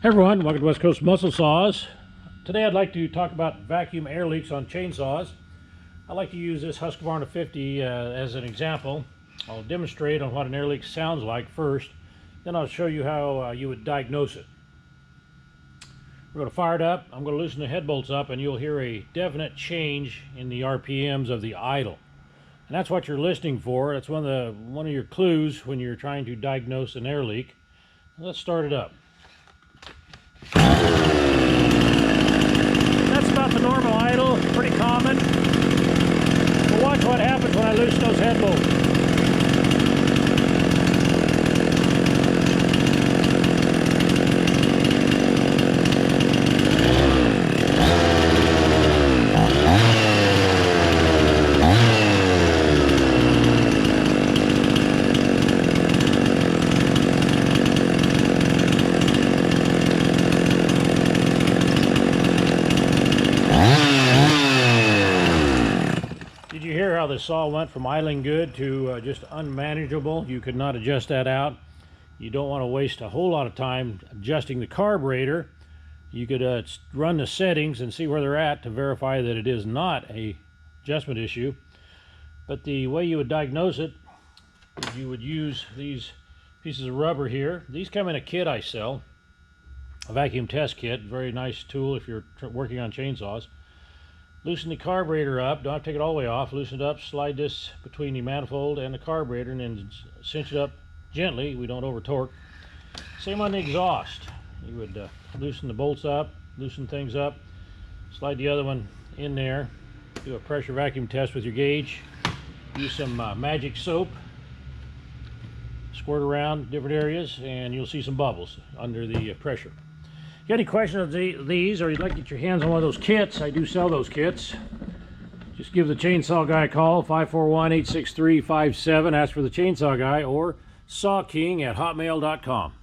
Hey everyone, welcome to West Coast Muscle Saws. Today I'd like to talk about vacuum air leaks on chainsaws. I like to use this Husqvarna 50 as an example. I'll demonstrate on what an air leak sounds like first, then I'll show you how you would diagnose it. We're going to fire it up, I'm going to loosen the head bolts up, and you'll hear a definite change in the RPMs of the idle. And that's what you're listening for. That's one of your clues when you're trying to diagnose an air leak. Let's start it up. That's about the normal idle, pretty common. But watch what happens when I loosen those head bolts. Did you hear how the saw went from idling good to just unmanageable? You could not adjust that out. You don't want to waste a whole lot of time adjusting the carburetor. You could run the settings and see where they're at to verify that it is not a adjustment issue. But the way you would diagnose it is you would use these pieces of rubber here. These come in a kit I sell, a vacuum test kit. Very nice tool if you're working on chainsaws. Loosen the carburetor up, don't have to take it all the way off, loosen it up, slide this between the manifold and the carburetor and then cinch it up gently, we don't over torque. Same on the exhaust. You would loosen the bolts up, loosen things up, slide the other one in there, do a pressure vacuum test with your gauge, use some magic soap, squirt around different areas and you'll see some bubbles under the pressure. If you have any questions of these, or you'd like to get your hands on one of those kits, I do sell those kits. Just give the chainsaw guy a call, 541-863-57, ask for the chainsaw guy, or sawking@hotmail.com.